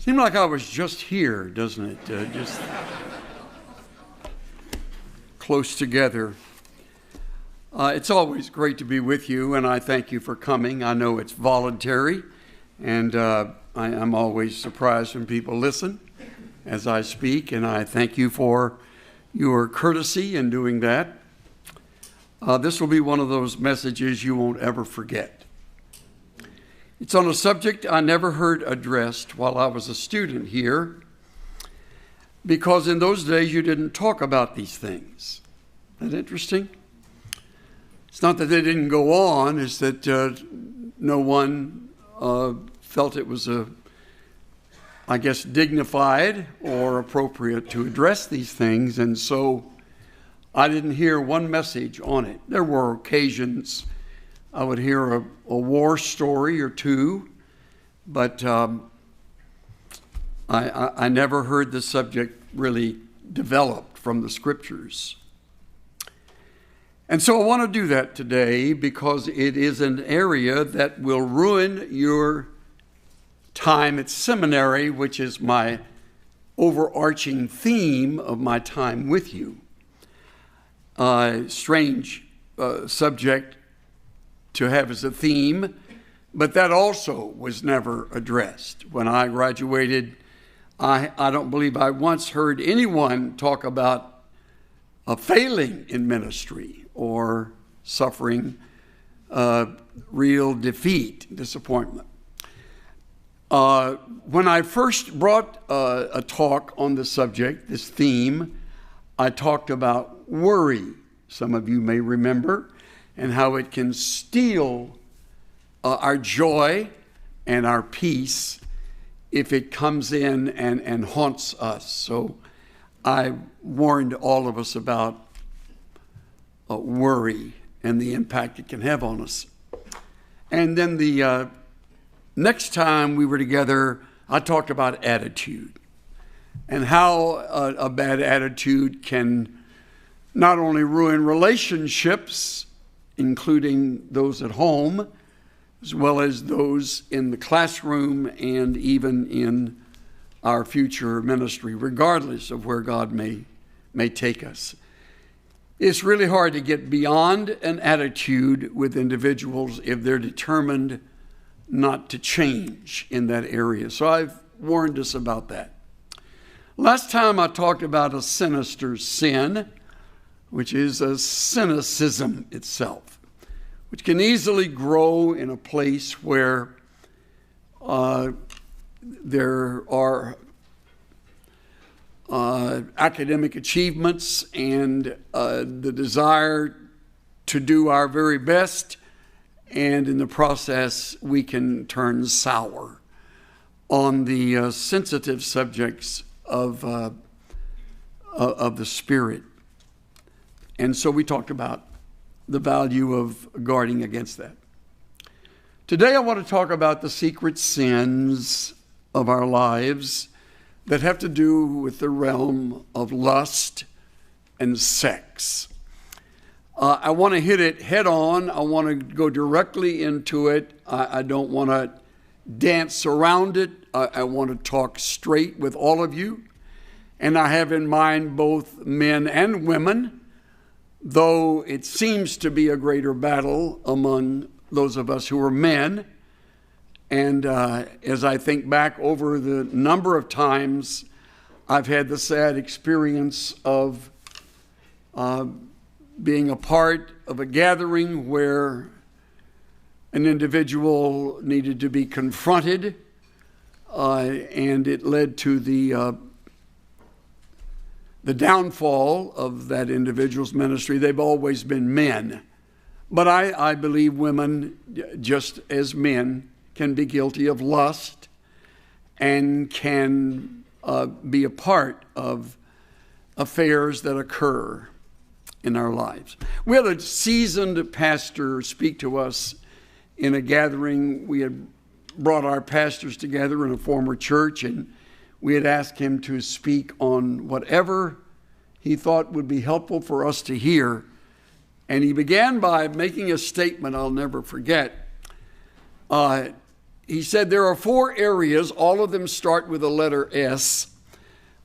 Seemed like I was just here, doesn't it? Just close together. It's always great to be with you, and I thank you for coming. I know it's voluntary, and I'm always surprised when people listen as I speak, and I thank you for your courtesy in doing that. This will be one of those messages you won't ever forget. It's on a subject I never heard addressed while I was a student here, because in those days you didn't talk about these things. Isn't that interesting? It's not that they didn't go on, it's that no one felt it was dignified or appropriate to address these things, and so I didn't hear one message on it. There were occasions I would hear a war story or two, but I never heard the subject really developed from the scriptures. And so I want to do that today because it is an area that will ruin your time at seminary, which is my overarching theme of my time with you. Strange subject to have as a theme, but that also was never addressed. When I graduated, I don't believe I once heard anyone talk about a failing in ministry or suffering real defeat, disappointment. When I first brought a talk on the subject, this theme, I talked about worry. Some of you may remember, and how it can steal our joy and our peace if it comes in and haunts us. So I warned all of us about worry and the impact it can have on us. And then the next time we were together, I talked about attitude and how a bad attitude can not only ruin relationships, including those at home, as well as those in the classroom and even in our future ministry, regardless of where God may take us. It's really hard to get beyond an attitude with individuals if they're determined not to change in that area. So I've warned us about that. Last time I talked about a sinister sin, which is a cynicism itself, which can easily grow in a place where there are academic achievements and the desire to do our very best, and in the process we can turn sour on the sensitive subjects of the Spirit. And so we talked about the value of guarding against that. Today I want to talk about the secret sins of our lives that have to do with the realm of lust and sex. I want to hit it head on. I want to go directly into it. I don't want to dance around it. I want to talk straight with all of you. And I have in mind both men and women, though it seems to be a greater battle among those of us who are men. And as I think back over the number of times I've had the sad experience of being a part of a gathering where an individual needed to be confronted, and it led to the downfall of that individual's ministry. They've always been men. But I believe women, just as men, can be guilty of lust and can be a part of affairs that occur in our lives. We had a seasoned pastor speak to us in a gathering. We had brought our pastors together in a former church, and we had asked him to speak on whatever he thought would be helpful for us to hear. And he began by making a statement I'll never forget. he said there are 4 areas, all of them start with the letter S,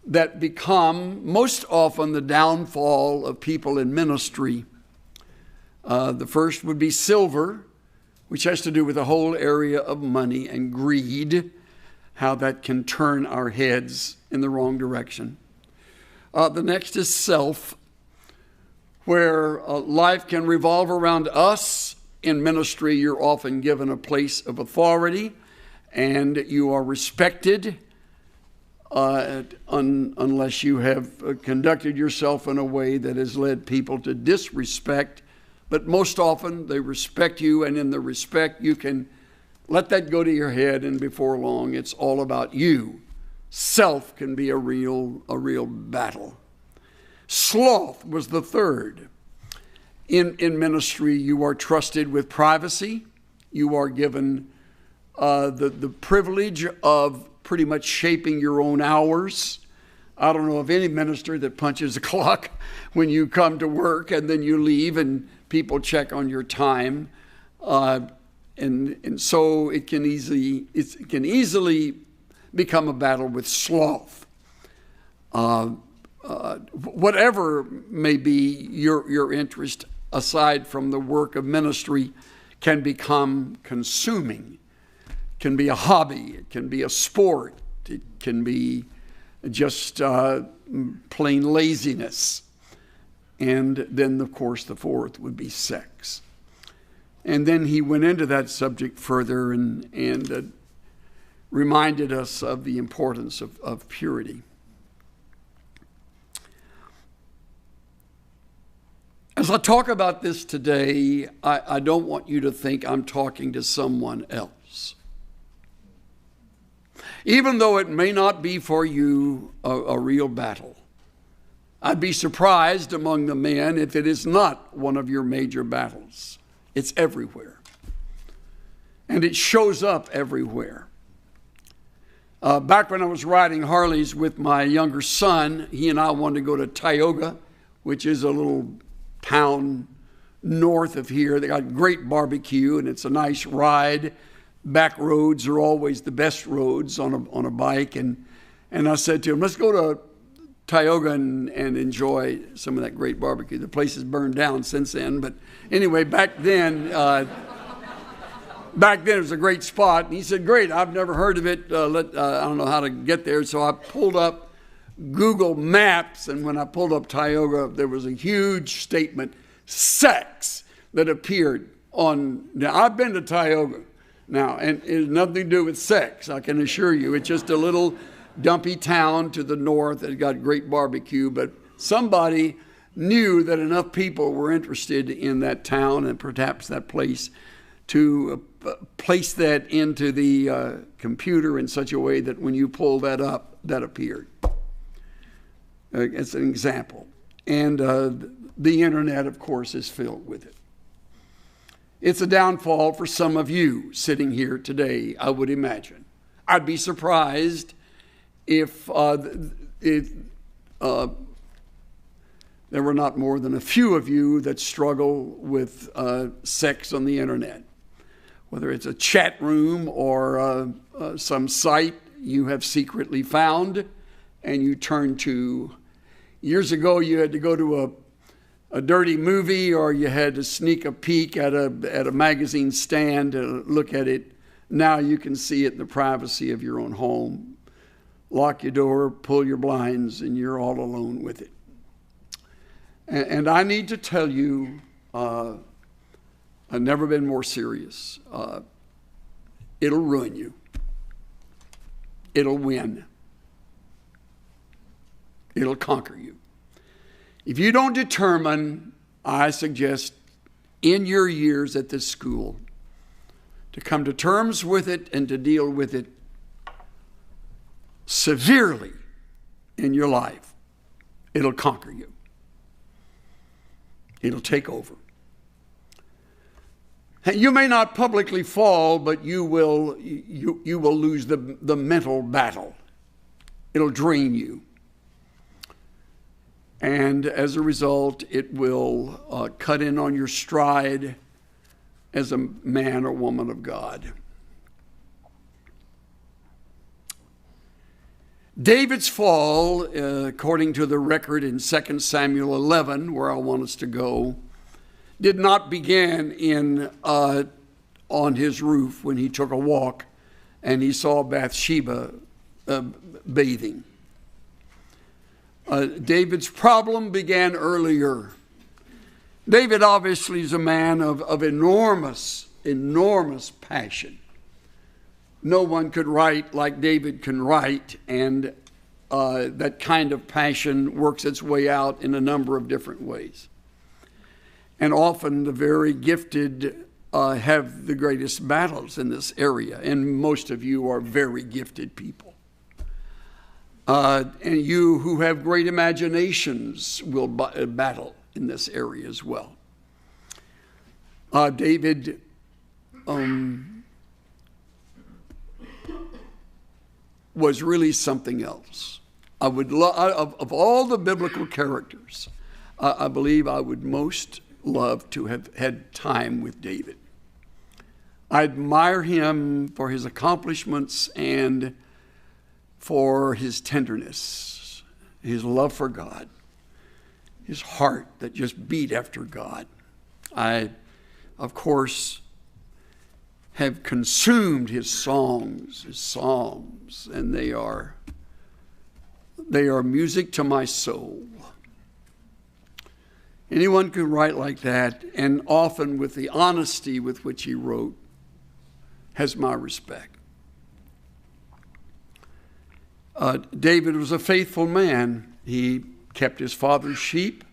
that become most often the downfall of people in ministry. The first would be silver, which has to do with the whole area of money and greed, how that can turn our heads in the wrong direction. The next is self, where life can revolve around us. In ministry, you're often given a place of authority, and you are respected unless you have conducted yourself in a way that has led people to disrespect. But most often, they respect you, and in the respect, you can let that go to your head, and before long, it's all about you. Self can be a real battle. Sloth was the third. In ministry, you are trusted with privacy. You are given the privilege of pretty much shaping your own hours. I don't know of any minister that punches a clock when you come to work and then you leave and people check on your time. And so it can easily become a battle with sloth. Whatever may be your interest, aside from the work of ministry, can become consuming. It can be a hobby. It can be a sport. It can be just plain laziness. And then, of course, the fourth would be sex. And then he went into that subject further and reminded us of the importance of purity. As I talk about this today, I don't want you to think I'm talking to someone else. Even though it may not be for you a real battle. I'd be surprised among the men if it is not one of your major battles. It's everywhere. And it shows up everywhere. Back when I was riding Harleys with my younger son, he and I wanted to go to Tioga, which is a little town north of here. They got great barbecue, and it's a nice ride. Back roads are always the best roads on a bike. And I said to him, let's go to Tioga and enjoy some of that great barbecue. The place has burned down since then. But anyway, back then it was a great spot. And he said, great, I've never heard of it. I don't know how to get there. So I pulled up Google Maps, and when I pulled up Tioga, there was a huge statement, sex, that appeared on. Now, I've been to Tioga now, and it has nothing to do with sex, I can assure you. It's just a little dumpy town to the north that got great barbecue, but somebody knew that enough people were interested in that town and perhaps that place to place that into the computer in such a way that when you pull that up, that appeared. It's an example. And the internet, of course, is filled with it. It's a downfall for some of you sitting here today, I would imagine. I'd be surprised if there were not more than a few of you that struggle with sex on the internet. Whether it's a chat room or some site you have secretly found and you turn to. Years ago, you had to go to a dirty movie, or you had to sneak a peek at a magazine stand to look at it. Now you can see it in the privacy of your own home. Lock your door, pull your blinds, and you're all alone with it. And I need to tell you, I've never been more serious. It'll ruin you. It'll win. It'll conquer you. If you don't determine, I suggest, in your years at this school, to come to terms with it and to deal with it severely in your life, it'll conquer you. It'll take over. You may not publicly fall, but you will lose the mental battle. It'll drain you. And as a result, it will cut in on your stride as a man or woman of God. David's fall, according to the record in 2 Samuel 11, where I want us to go, did not begin on his roof when he took a walk and he saw Bathsheba bathing. David's problem began earlier. David obviously is a man of enormous passion. No one could write like David can write, and that kind of passion works its way out in a number of different ways. And often the very gifted have the greatest battles in this area, and most of you are very gifted people. And you who have great imaginations will battle in this area as well. David was really something else. I would of all the biblical characters, I believe I would most love to have had time with David. I admire him for his accomplishments and for his tenderness, his love for God, his heart that just beat after God. I, of course, have consumed his songs, his psalms, and they are music to my soul. Anyone can write like that, and often with the honesty with which he wrote, has my respect. David was a faithful man. He kept his father's sheep,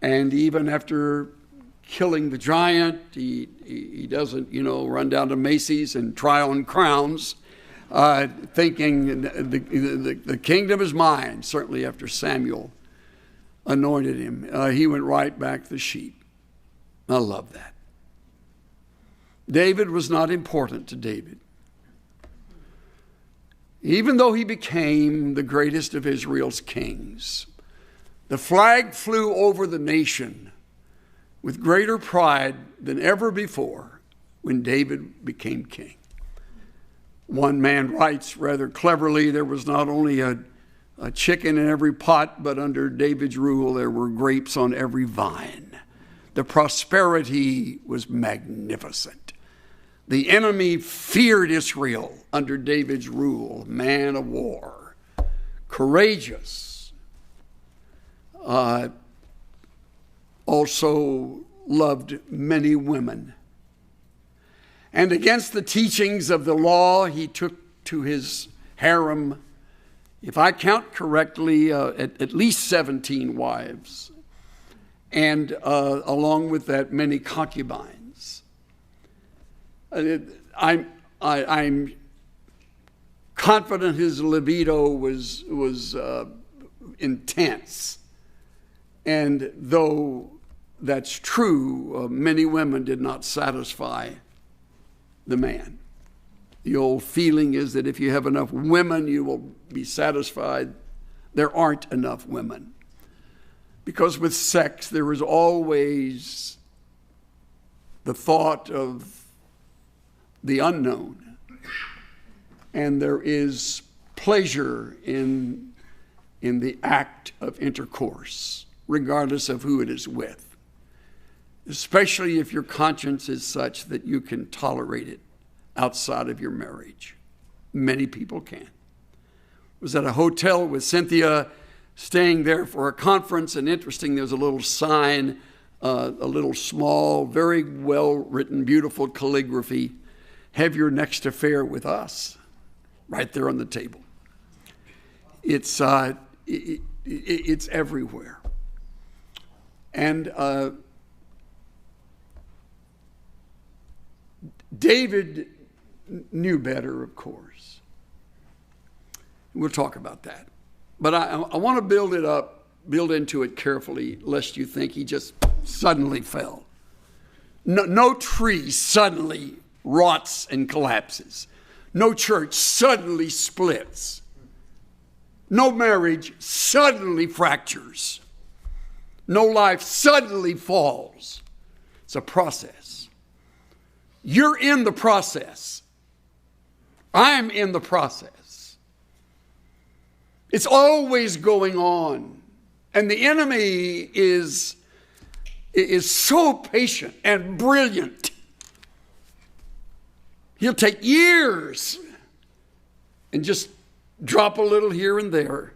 and even after killing the giant, he doesn't, run down to Macy's and try on crowns, thinking the kingdom is mine. Certainly after Samuel anointed him, he went right back to the sheep. I love that. David was not important to David. Even though he became the greatest of Israel's kings, the flag flew over the nation with greater pride than ever before when David became king. One man writes rather cleverly, there was not only a chicken in every pot, but under David's rule there were grapes on every vine. The prosperity was magnificent. The enemy feared Israel under David's rule, man of war, courageous, also loved many women. And against the teachings of the law, he took to his harem, if I count correctly, at least 17 wives, and along with that, many concubines. I'm confident his libido was intense, and though that's true, many women did not satisfy the man. The old feeling is that if you have enough women, you will be satisfied. There aren't enough women, because with sex there is always the thought of the unknown, and there is pleasure in the act of intercourse, regardless of who it is with, especially if your conscience is such that you can tolerate it outside of your marriage. Many people can. I was at a hotel with Cynthia, staying there for a conference, and interesting, there's a little sign, a little small, very well-written, beautiful calligraphy, "Have your next affair with us," right there on the table. It's everywhere. And David knew better, of course. We'll talk about that. But I want to build into it carefully, lest you think he just suddenly fell. No tree suddenly rots and collapses. No church suddenly splits. No marriage suddenly fractures. No life suddenly falls. It's a process. You're in the process. I'm in the process. It's always going on. And the enemy is so patient and brilliant. He'll take years and just drop a little here and there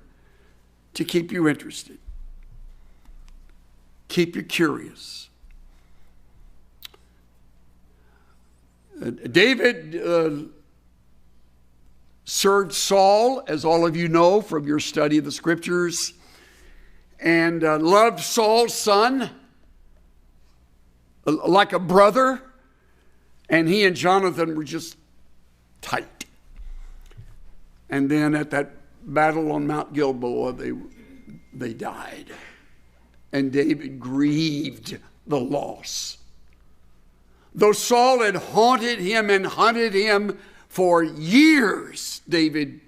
to keep you interested, keep you curious. David served Saul, as all of you know from your study of the scriptures, and loved Saul's son like a brother, and he and Jonathan were just tight. And then at that battle on Mount Gilboa, they died. And David grieved the loss. Though Saul had haunted him and hunted him for years, David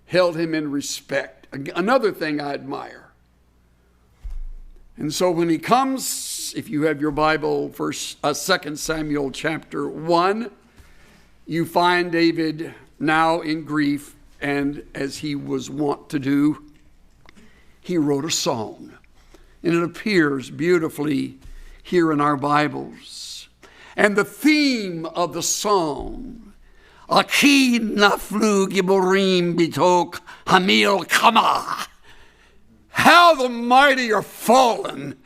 held him in respect. Another thing I admire. And so when he comes, if you have your Bible, 2 Samuel chapter 1, you find David now in grief, and as he was wont to do, he wrote a song. And it appears beautifully here in our Bibles. And the theme of the song, Aki naflu giborim bitok hamil kama. How the mighty are fallen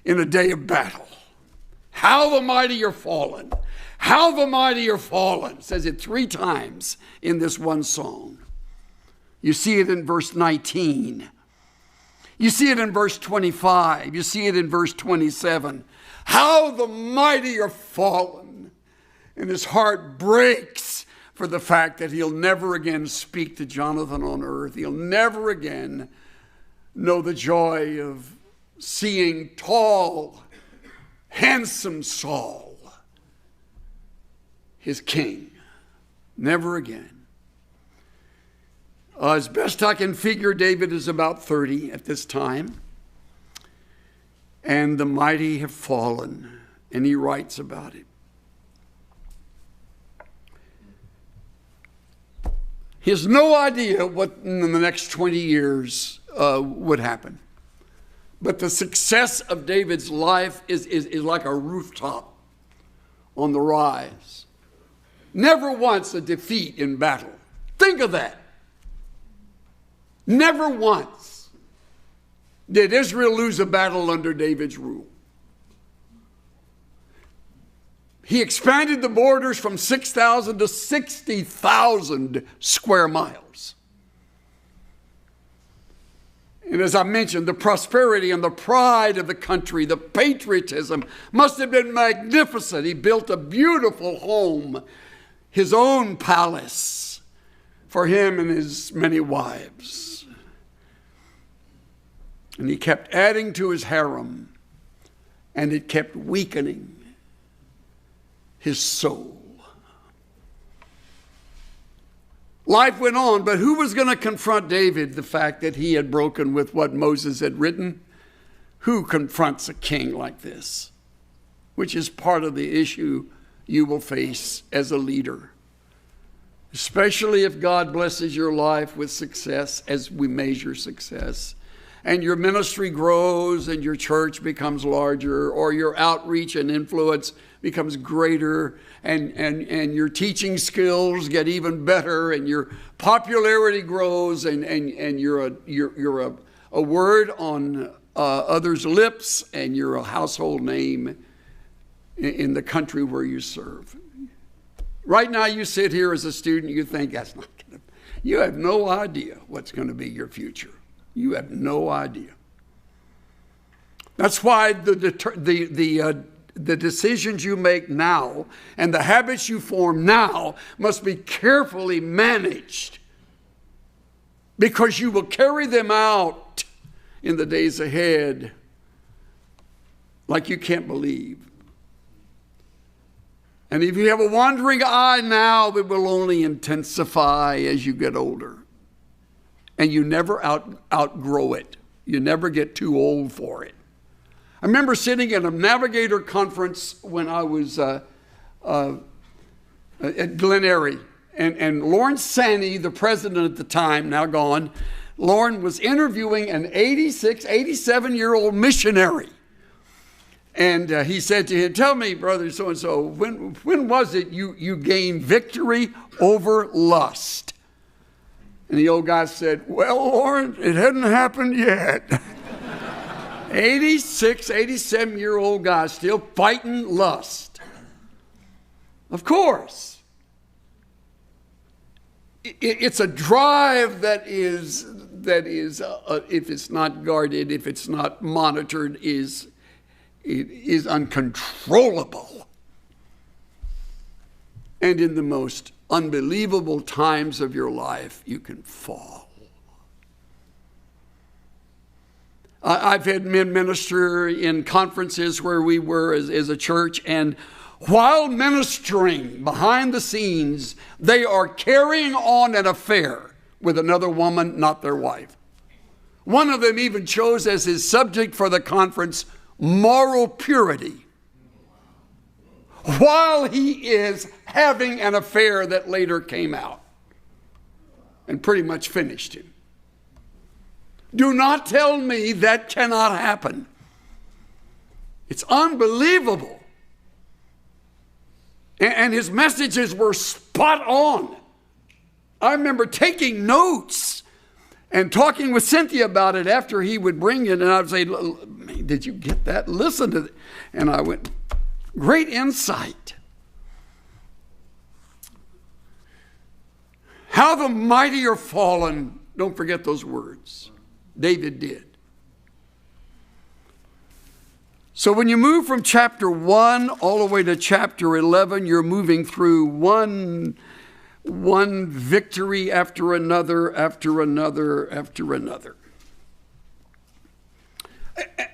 in a day of battle. How the mighty are fallen. How the mighty are fallen. It says it 3 times in this one song. You see it in verse 19. You see it in verse 25. You see it in verse 27. How the mighty are fallen. And his heart breaks for the fact that he'll never again speak to Jonathan on earth. He'll never again know the joy of seeing tall, handsome Saul, his king. Never again. As best I can figure, David is about 30 at this time. And the mighty have fallen. And he writes about it. He has no idea what in the next 20 years would happen. But the success of David's life is like a rooftop on the rise. Never once a defeat in battle. Think of that. Never once did Israel lose a battle under David's rule. He expanded the borders from 6,000 to 60,000 square miles. And as I mentioned, the prosperity and the pride of the country, the patriotism must have been magnificent. He built a beautiful home, his own palace, for him and his many wives. And he kept adding to his harem, and it kept weakening his soul. Life went on, but who was going to confront David the fact that he had broken with what Moses had written? Who confronts a king like this? Which is part of the issue you will face as a leader. Especially if God blesses your life with success, as we measure success. And your ministry grows and your church becomes larger, or your outreach and influence becomes greater, and your teaching skills get even better, and your popularity grows, and you're a word on others' lips, and you're a household name in the country where you serve. Right now you sit here as a student, you think that's not going to, you have no idea what's going to be your future. You have no idea. That's why the decisions you make now and the habits you form now must be carefully managed, because you will carry them out in the days ahead like you can't believe. And if you have a wandering eye now, it will only intensify as you get older. And you never outgrow it. You never get too old for it. I remember sitting at a Navigator conference when I was at Glen Eyrie. And Lawrence Saney, the president at the time, now gone, Lauren was interviewing an 86, 87-year-old missionary. And he said to him, tell me, brother so-and-so, when was it you gained victory over lust? And the old guy said, well, Lauren, it hadn't happened yet. 86, 87-year-old guy still fighting lust. Of course. It's a drive that is if it's not guarded, if it's not monitored, is uncontrollable. And in the most unbelievable times of your life, you can fall. I've had men minister in conferences where we were as a church, and while ministering behind the scenes, they are carrying on an affair with another woman, not their wife. One of them even chose as his subject for the conference moral purity, while he is having an affair that later came out and pretty much finished him. Do not tell me that cannot happen. It's unbelievable. And his messages were spot on. I remember taking notes and talking with Cynthia about it after he would bring it. And I would say, did you get that? Listen to it. And I went, great insight. How the mighty are fallen. Don't forget those words. David did. So when you move from chapter 1 all the way to chapter 11, you're moving through one victory after another, after another, after another.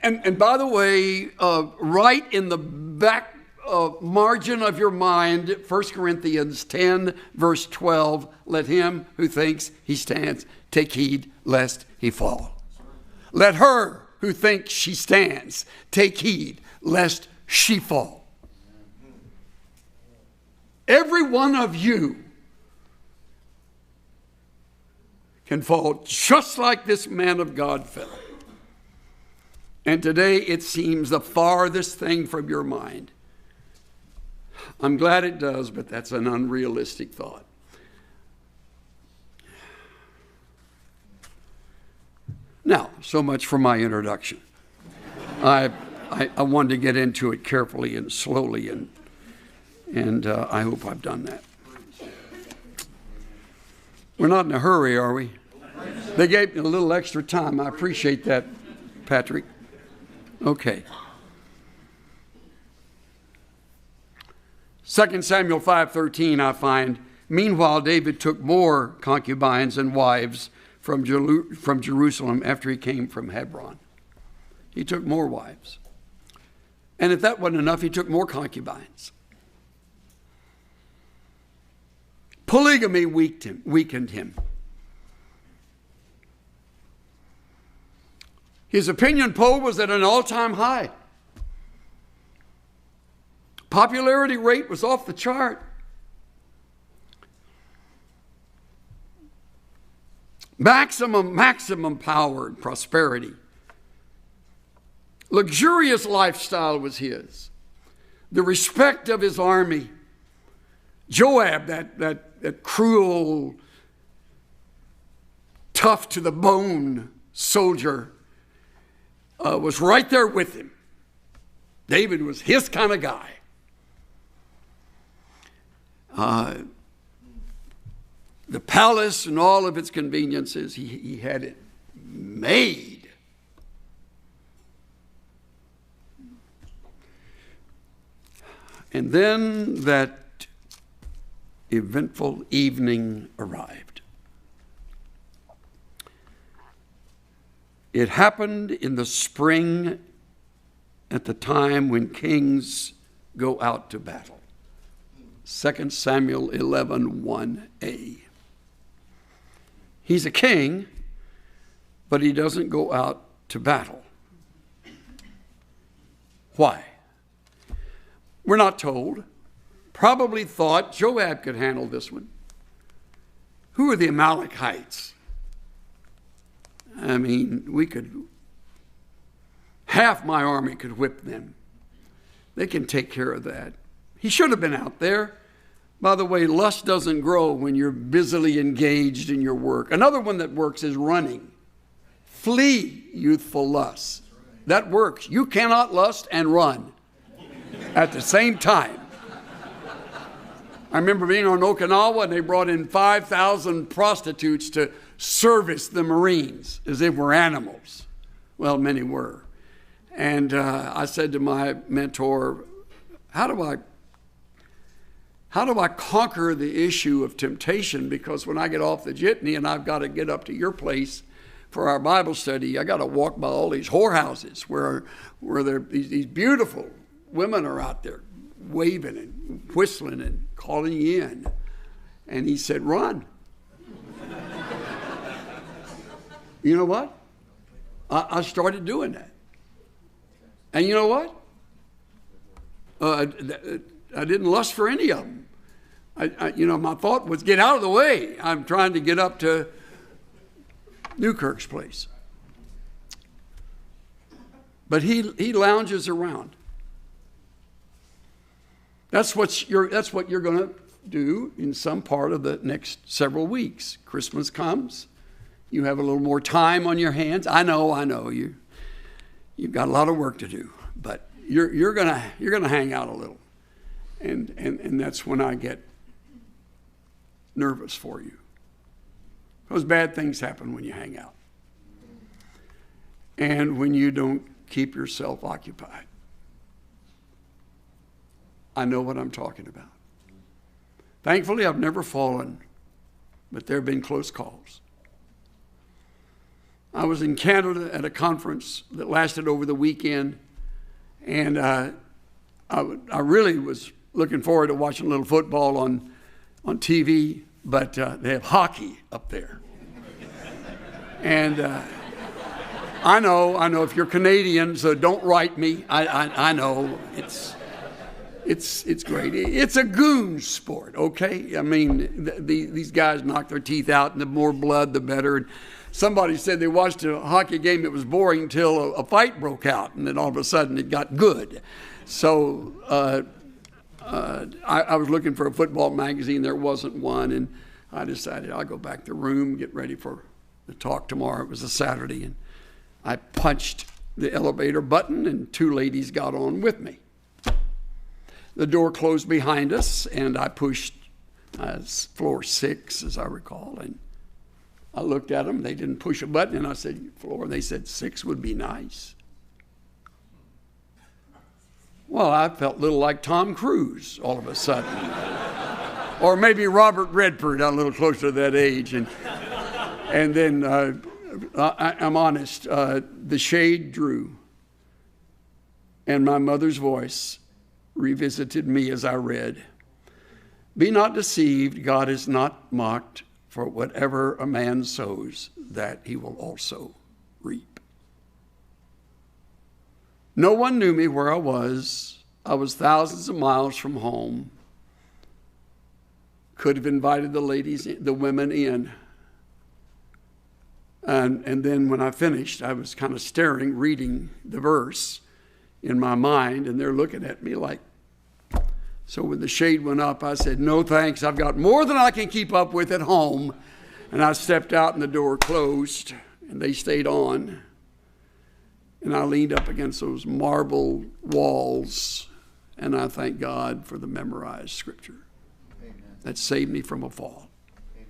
And by the way, right in the back margin of your mind, 1 Corinthians 10, verse 12, let him who thinks he stands take heed lest he fall. Let her who thinks she stands take heed lest she fall. Every one of you can fall just like this man of God fell. And today it seems the farthest thing from your mind. I'm glad it does, but that's an unrealistic thought. Now, so much for my introduction. I wanted to get into it carefully and slowly, and I hope I've done that. We're not in a hurry, are we? They gave me a little extra time. I appreciate that, Patrick. Okay. 2 Samuel 5:13, I find, meanwhile, David took more concubines and wives from Jerusalem after he came from Hebron. He took more wives. And if that wasn't enough, he took more concubines. Polygamy weakened him. His opinion poll was at an all-time high. Popularity rate was off the chart. Maximum power and prosperity. Luxurious lifestyle was his. The respect of his army. Joab, that cruel, tough to the bone soldier, was right there with him. David was his kind of guy. The palace and all of its conveniences, he had it made. And then that eventful evening arrived. It happened in the spring at the time when kings go out to battle. 2 Samuel 11:1a. He's a king, but he doesn't go out to battle. Why? We're not told. Probably thought Joab could handle this one. Who are the Amalekites? I mean, half my army could whip them. They can take care of that. He should have been out there. By the way, lust doesn't grow when you're busily engaged in your work. Another one that works is running. Flee youthful lusts. That works. You cannot lust and run at the same time. I remember being on Okinawa and they brought in 5,000 prostitutes to service the Marines as if we're animals. Well, many were. And I said to my mentor, how do I conquer the issue of temptation? Because when I get off the jitney and I've got to get up to your place for our Bible study, I got to walk by all these whorehouses where these beautiful women are out there waving and whistling and calling you in. And he said, run. You know what? I started doing that. And you know what? I didn't lust for any of them. My thought was, get out of the way. I'm trying to get up to Newkirk's place. But he lounges around. That's what you're going to do in some part of the next several weeks. Christmas comes. You have a little more time on your hands. I know you've got a lot of work to do, but you're gonna hang out a little. And that's when I get nervous for you. Because bad things happen when you hang out. And when you don't keep yourself occupied. I know what I'm talking about. Thankfully, I've never fallen, but there have been close calls. I was in Canada at a conference that lasted over the weekend, and I really was looking forward to watching a little football on TV, but they have hockey up there. And I know if you're Canadian, so don't write me. I know it's great. It's a goon sport, okay? I mean, these guys knock their teeth out, and the more blood, the better. And somebody said they watched a hockey game that was boring until a fight broke out, and then all of a sudden it got good. So I was looking for a football magazine. There wasn't one, and I decided I'll go back to the room, get ready for the talk tomorrow. It was a Saturday, and I punched the elevator button, and two ladies got on with me. The door closed behind us, and I pushed floor 6, as I recall, and I looked at them. They didn't push a button, and I said, floor, and they said 6 would be nice. Well, I felt a little like Tom Cruise all of a sudden. Or maybe Robert Redford, I'm a little closer to that age. And then, I'm honest, the shade drew, and my mother's voice revisited me as I read, "Be not deceived, God is not mocked, for whatever a man sows, that he will also reap." No one knew me where I was. I was thousands of miles from home. Could have invited the women in. And then when I finished, I was kind of staring, reading the verse in my mind, and they're looking at me like, so when the shade went up, I said, no thanks, I've got more than I can keep up with at home. And I stepped out and the door closed, and they stayed on. And I leaned up against those marble walls, and I thank God for the memorized scripture. Amen. That saved me from a fall. Amen.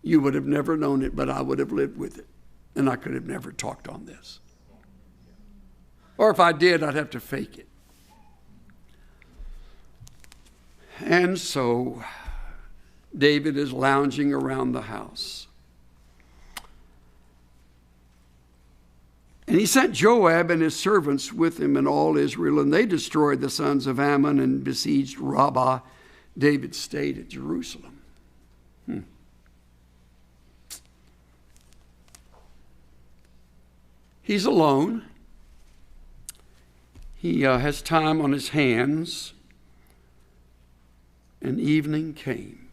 You would have never known it, but I would have lived with it. And I could have never talked on this. Or if I did, I'd have to fake it. And so David is lounging around the house. And he sent Joab and his servants with him and all Israel, and they destroyed the sons of Ammon and besieged Rabbah. David stayed at Jerusalem. He's alone. He has time on his hands. And evening came.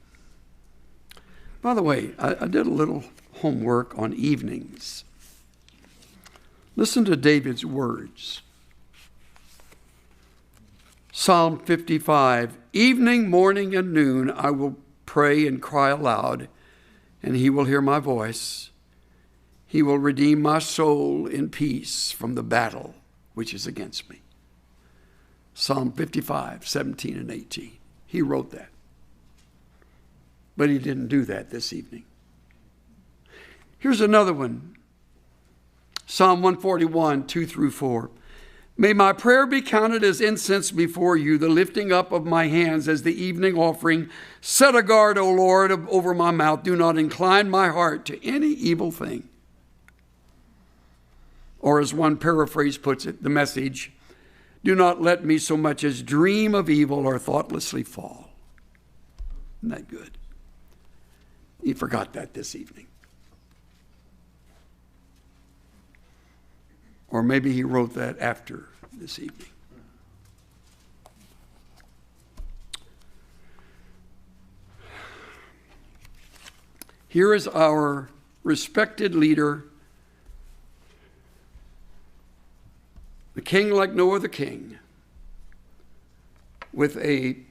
By the way, I did a little homework on evenings. Listen to David's words. Psalm 55, evening, morning, and noon I will pray and cry aloud, and he will hear my voice. He will redeem my soul in peace from the battle which is against me. Psalm 55, 17 and 18. He wrote that. But he didn't do that this evening. Here's another one. Psalm 141, 2 through 4. May my prayer be counted as incense before you, the lifting up of my hands as the evening offering. Set a guard, O Lord, over my mouth. Do not incline my heart to any evil thing. Or as one paraphrase puts it, the Message, do not let me so much as dream of evil or thoughtlessly fall. Isn't that good? He forgot that this evening. Or maybe he wrote that after this evening. Here is our respected leader, the king like no other king, with an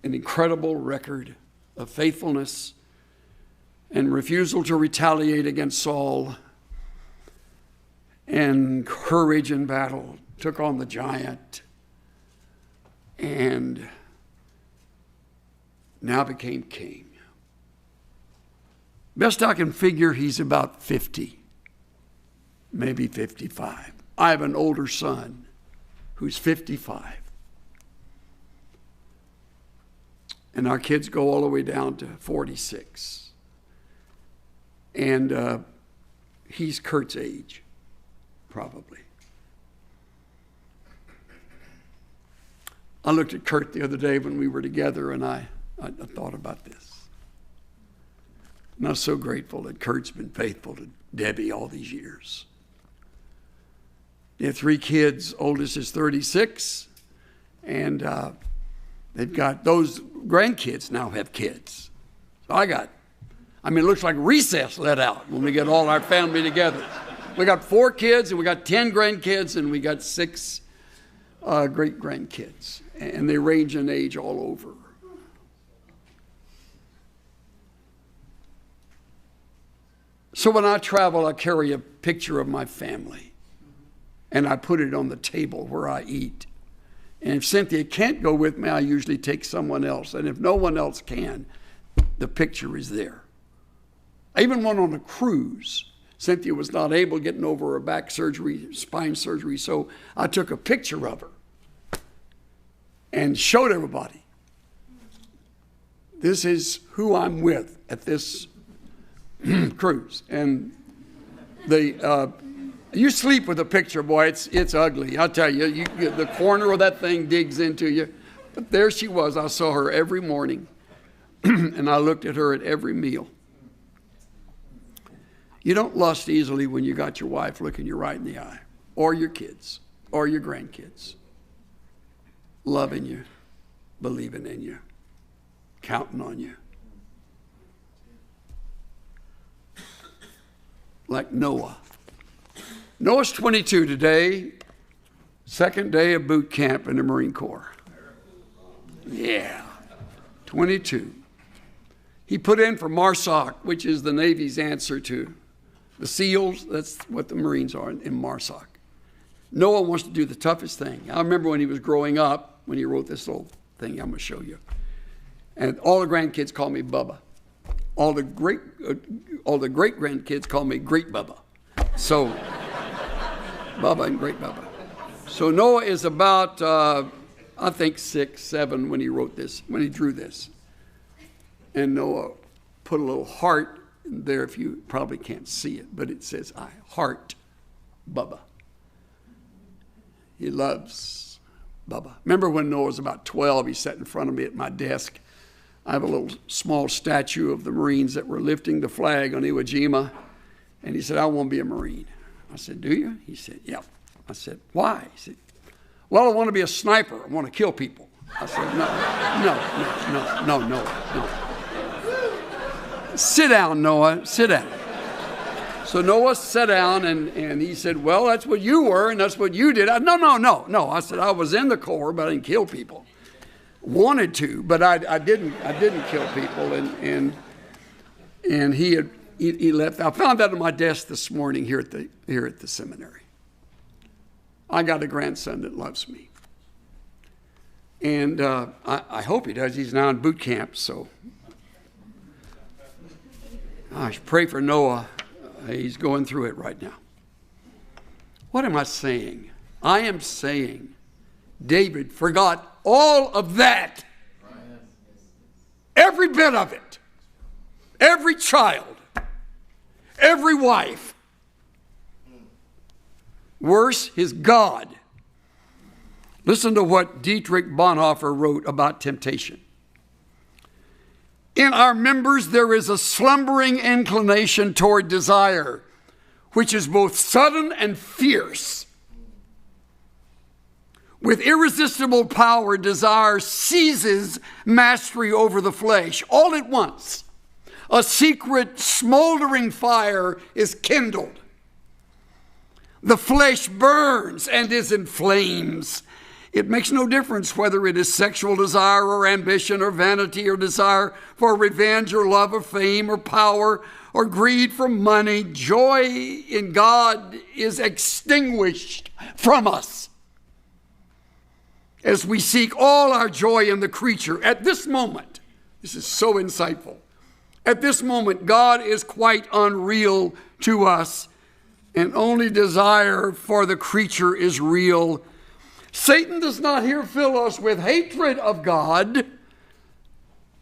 incredible record of faithfulness and refusal to retaliate against Saul, and courage in battle, took on the giant, and now became king. Best I can figure, he's about 50, maybe 55. I have an older son who's 55. And our kids go all the way down to 46. And he's Kurt's age. Probably. I looked at Kurt the other day when we were together, and I thought about this. And I'm so grateful that Kurt's been faithful to Debbie all these years. They have 3 kids. Oldest is 36, and they've got those grandkids now have kids. So it looks like recess let out when we get all our family together. We got 4 kids, and we got 10 grandkids, and we got 6 great-grandkids. And they range in age all over. So when I travel, I carry a picture of my family, and I put it on the table where I eat. And if Cynthia can't go with me, I usually take someone else. And if no one else can, the picture is there. I even went on a cruise. Cynthia was not able, getting over her back surgery, spine surgery, so I took a picture of her and showed everybody. This is who I'm with at this cruise. And you sleep with a picture, boy, it's ugly. I'll tell you, the corner of that thing digs into you. But there she was. I saw her every morning, and I looked at her at every meal. You don't lust easily when you got your wife looking you right in the eye, or your kids, or your grandkids, loving you, believing in you, counting on you. Like Noah. Noah's 22 today, second day of boot camp in the Marine Corps. Yeah, 22. He put in for MARSOC, which is the Navy's answer to the SEALs. That's what the Marines are in MARSOC. Noah wants to do the toughest thing. I remember when he was growing up, when he wrote this little thing I'm going to show you. And all the grandkids call me Bubba. All the great grandkids call me Great Bubba. So, Bubba and Great Bubba. So Noah is about, I think 6, 7 when he wrote this, when he drew this. And Noah put a little heart there, if you probably can't see it, but it says, I heart Bubba. He loves Bubba. Remember when Noah was about 12, he sat in front of me at my desk. I have a little small statue of the Marines that were lifting the flag on Iwo Jima. And he said, I want to be a Marine. I said, do you? He said, yeah. I said, why? He said, well, I want to be a sniper. I want to kill people. I said, no. Sit down, Noah. Sit down. So Noah sat down and he said, well, that's what you were and that's what you did. No. I said, I was in the Corps, but I didn't kill people. Wanted to, but I didn't kill people. And he left. I found that on my desk this morning here at the seminary. I got a grandson that loves me. And I hope he does. He's now in boot camp, so I should pray for Noah. He's going through it right now. What am I saying? I am saying David forgot all of that. Every bit of it. Every child. Every wife. Worse, his God. Listen to what Dietrich Bonhoeffer wrote about temptation. In our members, there is a slumbering inclination toward desire, which is both sudden and fierce. With irresistible power, desire seizes mastery over the flesh all at once. A secret smoldering fire is kindled. The flesh burns and is in flames. It makes no difference whether it is sexual desire or ambition or vanity or desire for revenge or love of fame or power or greed for money. Joy in God is extinguished from us as we seek all our joy in the creature. At this moment, this is so insightful. At this moment, God is quite unreal to us, and only desire for the creature is real. Satan does not here fill us with hatred of God,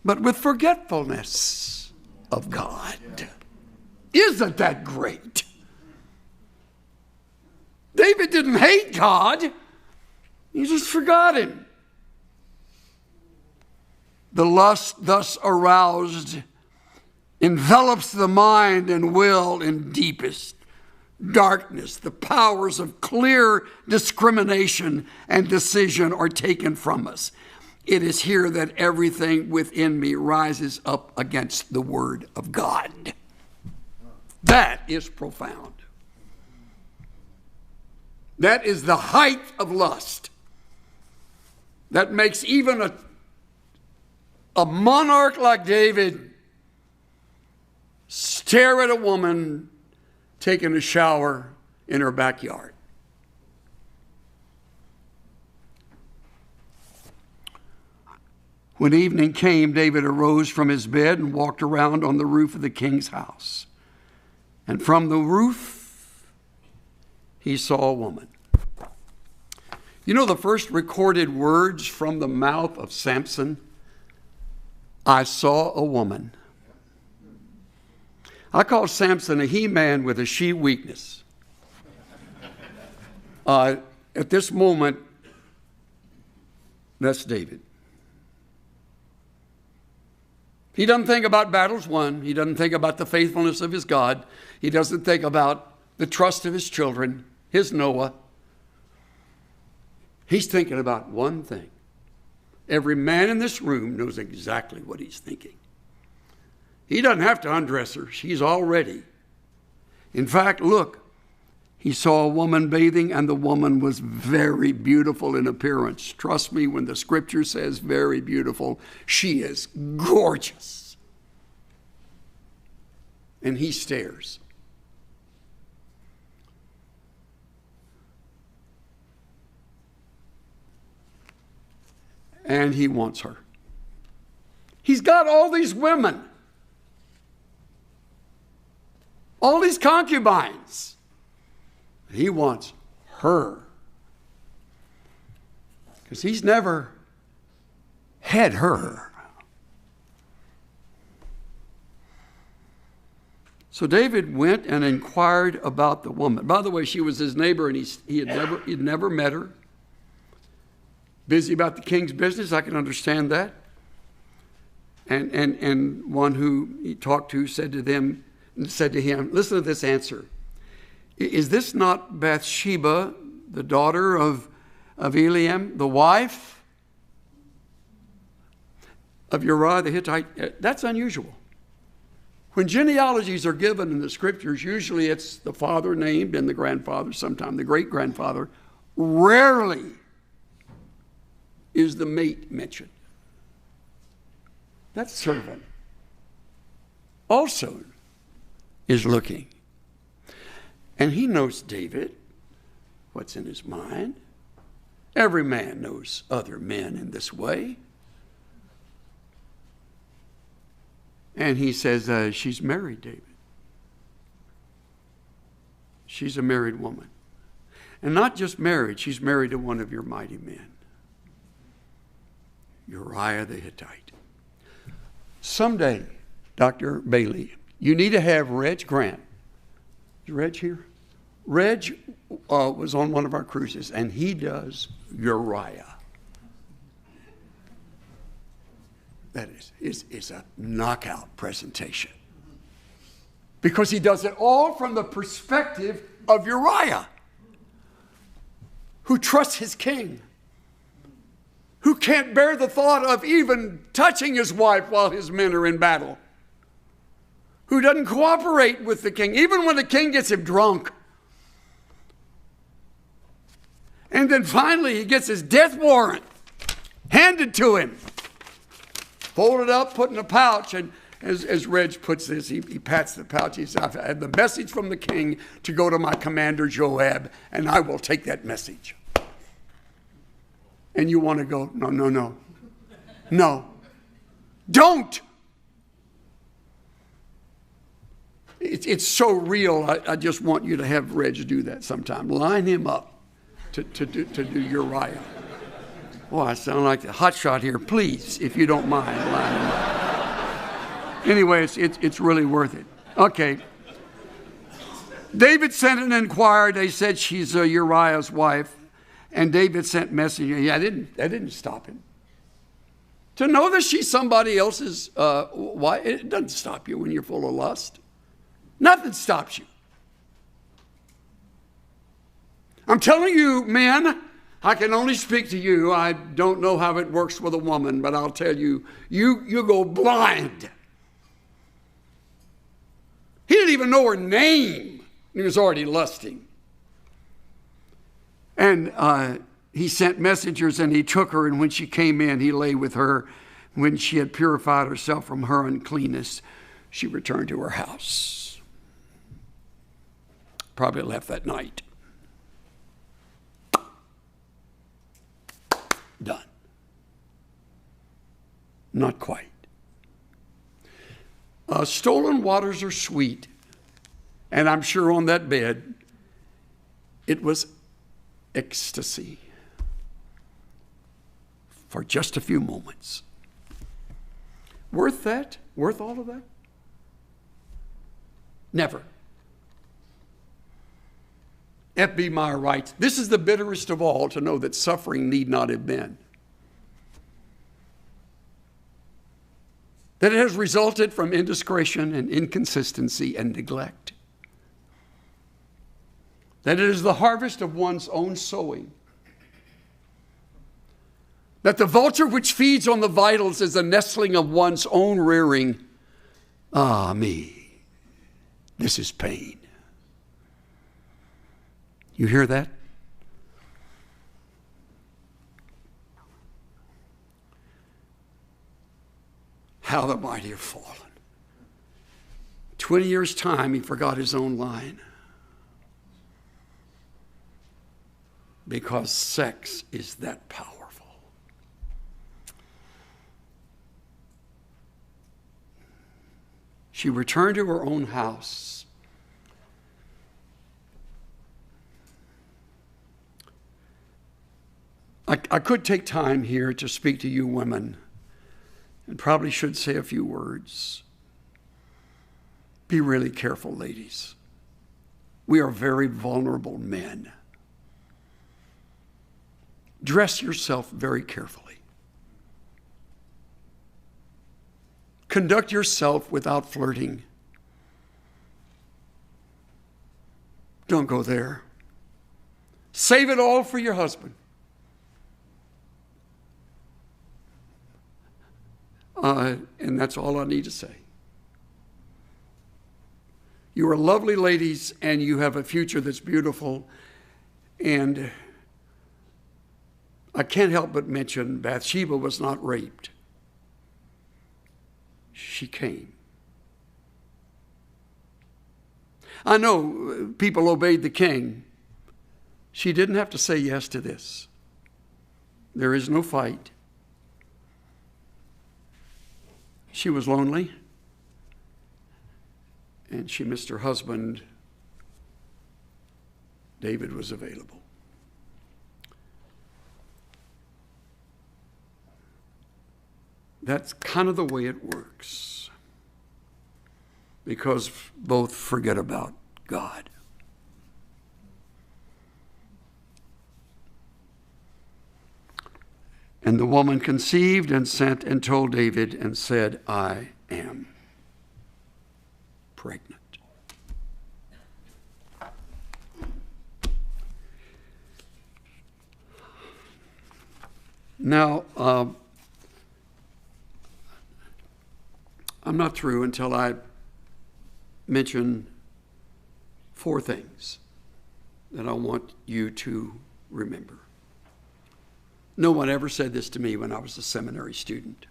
but with forgetfulness of God. Isn't that great? David didn't hate God. He just forgot him. The lust thus aroused envelops the mind and will in deepest darkness. The powers of clear discrimination and decision are taken from us. It is here that everything within me rises up against the word of God. That is profound. That is the height of lust. That makes even a monarch like David stare at a woman taking a shower in her backyard. When evening came, David arose from his bed and walked around on the roof of the king's house. And from the roof, he saw a woman. You know the first recorded words from the mouth of Samson? I saw a woman. I call Samson a he-man with a she weakness. At this moment, that's David. He doesn't think about battles won. He doesn't think about the faithfulness of his God. He doesn't think about the trust of his children, his Noah. He's thinking about one thing. Every man in this room knows exactly what he's thinking. He doesn't have to undress her. She's all ready. In fact, look, he saw a woman bathing, and the woman was very beautiful in appearance. Trust me, when the scripture says very beautiful, she is gorgeous. And he stares. And he wants her. He's got all these women. All these concubines. He wants her. Because he's never had her. So David went and inquired about the woman. By the way, she was his neighbor, and he'd never met her. Busy about the king's business, I can understand that. And one who he talked to said to him, listen to this answer. Is this not Bathsheba, the daughter of Eliam, the wife of Uriah the Hittite? That's unusual. When genealogies are given in the scriptures, usually it's the father named and the grandfather, sometimes the great-grandfather. Rarely is the mate mentioned. That servant also is looking. And he knows David, what's in his mind. Every man knows other men in this way. And he says, she's married, David. She's a married woman. And not just married, she's married to one of your mighty men, Uriah the Hittite. Someday, Dr. Bailey, you need to have Reg Grant. Is Reg here? Reg was on one of our cruises, and he does Uriah. That is a knockout presentation. Because he does it all from the perspective of Uriah, who trusts his king, who can't bear the thought of even touching his wife while his men are in battle, who doesn't cooperate with the king, even when the king gets him drunk. And then finally he gets his death warrant handed to him, folded up, put in a pouch, and as Reg puts this, he pats the pouch. He says, I've had the message from the king to go to my commander Joab, and I will take that message. And you want to go, no. Don't. It's so real. I just want you to have Reg do that sometime. Line him up to do Uriah. Oh, I sound like the hot shot here. Please, if you don't mind, line him up. Anyway, it's really worth it. Okay. David sent and inquired. They said she's Uriah's wife. And David sent messenger. Yeah, that didn't stop him. To know that she's somebody else's wife, it doesn't stop you when you're full of lust. Nothing stops you. I'm telling you, men, I can only speak to you. I don't know how it works with a woman, but I'll tell you, you go blind. He didn't even know her name. He was already lusting. And he sent messengers, and he took her, and when she came in, he lay with her. When she had purified herself from her uncleanness, she returned to her house. Probably left that night. Done. Not quite. Stolen waters are sweet, and I'm sure on that bed it was ecstasy for just a few moments. Worth that? Worth all of that? Never. F.B. Meyer writes, this is the bitterest of all, to know that suffering need not have been. That it has resulted from indiscretion and inconsistency and neglect. That it is the harvest of one's own sowing. That the vulture which feeds on the vitals is the nestling of one's own rearing. Ah, me, this is pain. You hear that? How the mighty have fallen. 20 years' time, he forgot his own line. Because sex is that powerful. She returned to her own house. I could take time here to speak to you women, and probably should say a few words. Be really careful, ladies. We are very vulnerable men. Dress yourself very carefully. Conduct yourself without flirting. Don't go there. Save it all for your husband. And that's all I need to say. You are lovely ladies, and you have a future that's beautiful. And I can't help but mention Bathsheba was not raped. She came. I know people obeyed the king. She didn't have to say yes to this. There is no fight. She was lonely, and she missed her husband. David was available. That's kind of the way it works, because both forget about God. And the woman conceived and sent and told David and said, I am pregnant. Now, I'm not through until I mention 4 things that I want you to remember. No one ever said this to me when I was a seminary student.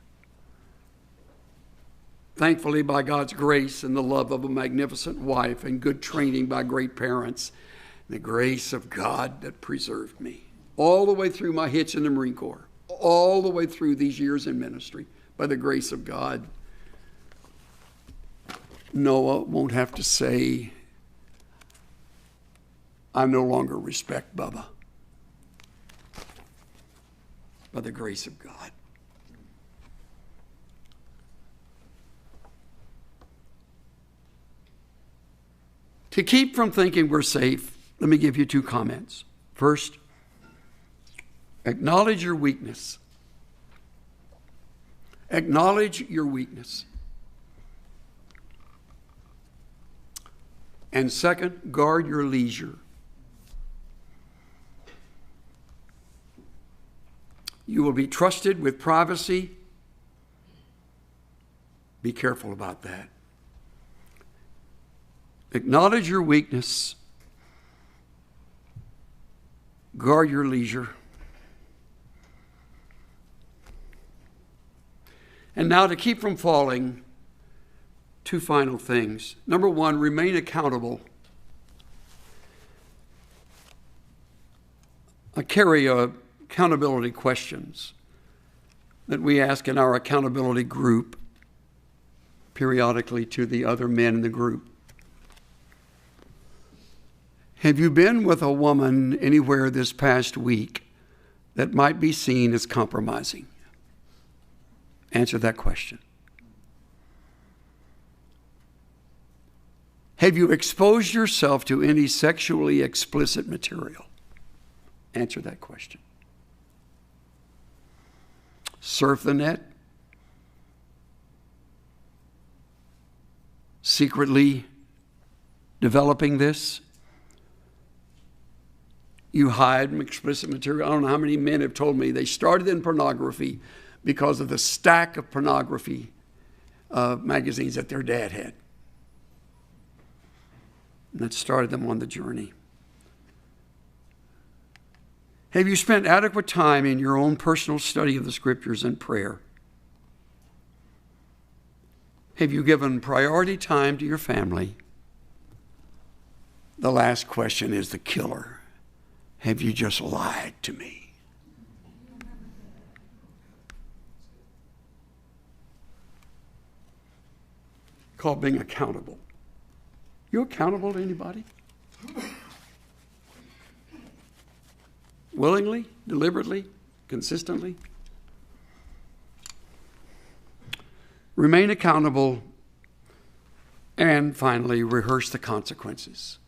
Thankfully, by God's grace and the love of a magnificent wife and good training by great parents, the grace of God that preserved me all the way through my hitch in the Marine Corps, all the way through these years in ministry, by the grace of God, Noah won't have to say, I no longer respect Bubba. By the grace of God. To keep from thinking we're safe, let me give you 2 comments. First, acknowledge your weakness. Acknowledge your weakness. And second, guard your leisure. You will be trusted with privacy. Be careful about that. Acknowledge your weakness. Guard your leisure. And now, to keep from falling, 2 final things. Number 1, remain accountable. I carry accountability questions that we ask in our accountability group periodically to the other men in the group. Have you been with a woman anywhere this past week that might be seen as compromising? Answer that question. Have you exposed yourself to any sexually explicit material? Answer that question. Surf the net? Secretly developing this? You hide explicit material. I don't know how many men have told me they started in pornography because of the stack of pornography magazines that their dad had. And that started them on the journey. Have you spent adequate time in your own personal study of the Scriptures and prayer? Have you given priority time to your family? The last question is the killer. Have you just lied to me? Called being accountable. You accountable to anybody? Willingly, deliberately, consistently? Remain accountable, and finally, rehearse the consequences.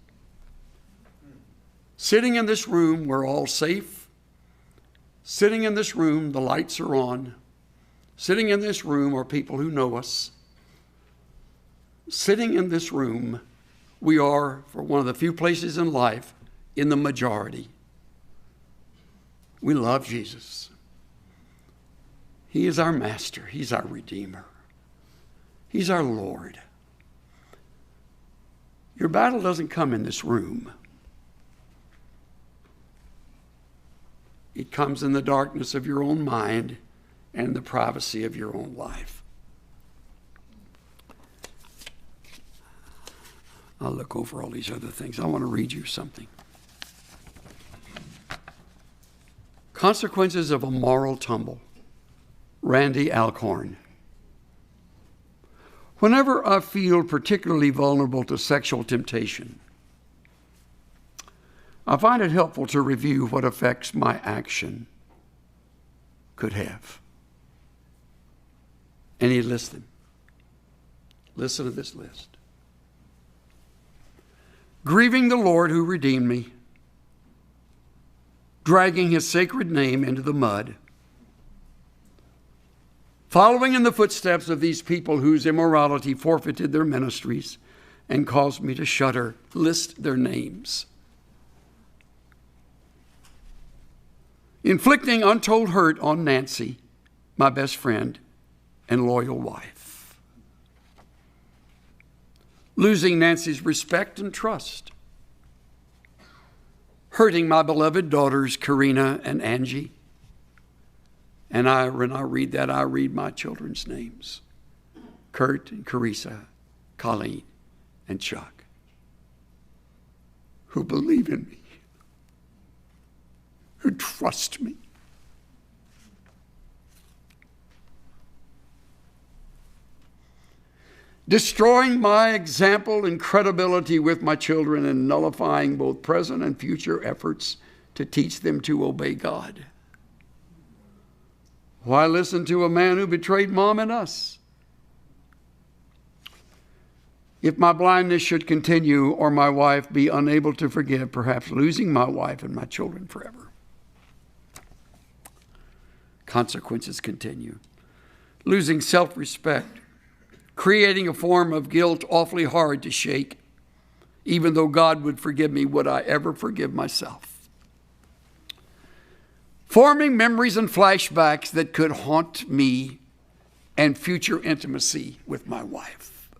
Sitting in this room, we're all safe. Sitting in this room, the lights are on. Sitting in this room are people who know us. Sitting in this room, we are, for one of the few places in life, in the majority. We love Jesus. He is our master. He's our Redeemer. He's our Lord. Your battle doesn't come in this room. It comes in the darkness of your own mind and the privacy of your own life. I'll look over all these other things. I want to read you something. Consequences of a Moral Tumble. Randy Alcorn. Whenever I feel particularly vulnerable to sexual temptation, I find it helpful to review what effects my action could have. And he lists them. Listen to this list. Grieving the Lord who redeemed me, dragging his sacred name into the mud, following in the footsteps of these people whose immorality forfeited their ministries and caused me to shudder. List their names. Inflicting untold hurt on Nancy, my best friend and loyal wife. Losing Nancy's respect and trust. Hurting my beloved daughters, Karina and Angie. And when I read that, I read my children's names. Kurt and Carissa, Colleen and Chuck, who believe in me, who trust me. Destroying my example and credibility with my children and nullifying both present and future efforts to teach them to obey God. Why listen to a man who betrayed Mom and us? If my blindness should continue or my wife be unable to forgive, perhaps losing my wife and my children forever. Consequences continue. Losing self-respect, creating a form of guilt awfully hard to shake. Even though God would forgive me, would I ever forgive myself? Forming memories and flashbacks that could haunt me and future intimacy with my wife.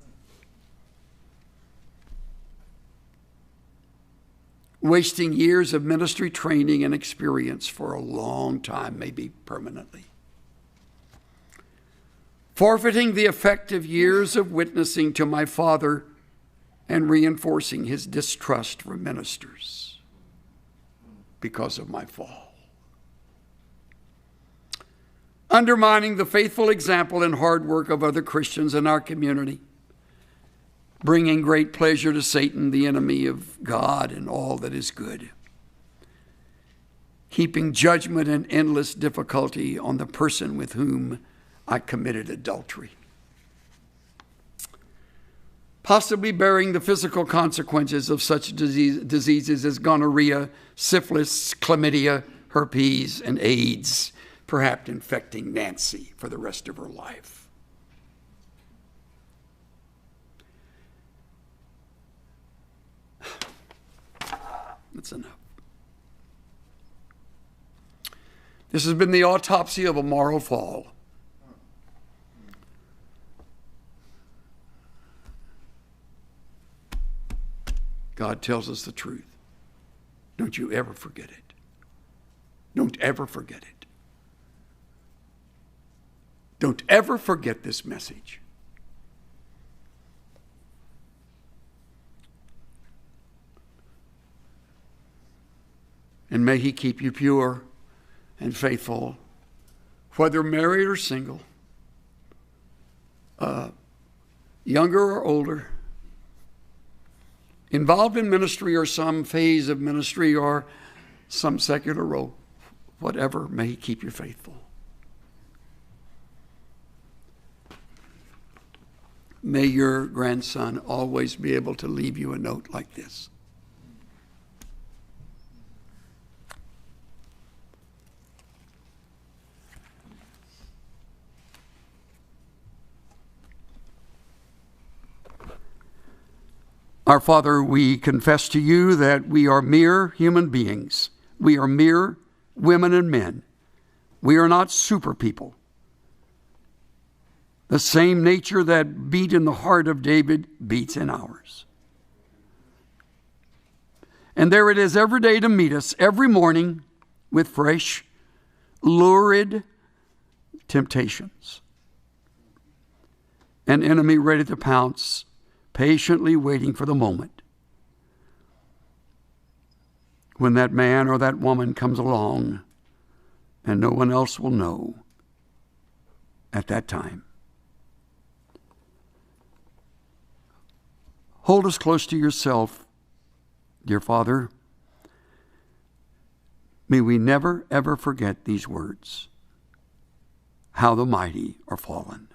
Wasting years of ministry training and experience for a long time, maybe permanently. Forfeiting the effective years of witnessing to my father and reinforcing his distrust for ministers because of my fall. Undermining the faithful example and hard work of other Christians in our community. Bringing great pleasure to Satan, the enemy of God and all that is good. Heaping judgment and endless difficulty on the person with whom I committed adultery. Possibly bearing the physical consequences of such diseases as gonorrhea, syphilis, chlamydia, herpes, and AIDS, perhaps infecting Nancy for the rest of her life. That's enough. This has been the autopsy of a moral fall. God tells us the truth. Don't you ever forget it. Don't ever forget it. Don't ever forget this message. And may he keep you pure and faithful, whether married or single, younger or older, involved in ministry or some phase of ministry or some secular role, whatever, may he keep you faithful. May your grandson always be able to leave you a note like this. Our Father, we confess to you that we are mere human beings. We are mere women and men. We are not super people. The same nature that beat in the heart of David beats in ours. And there it is every day to meet us, every morning, with fresh, lurid temptations. An enemy ready to pounce, patiently waiting for the moment when that man or that woman comes along and no one else will know at that time. Hold us close to yourself, dear Father. May we never, ever forget these words. How the mighty are fallen.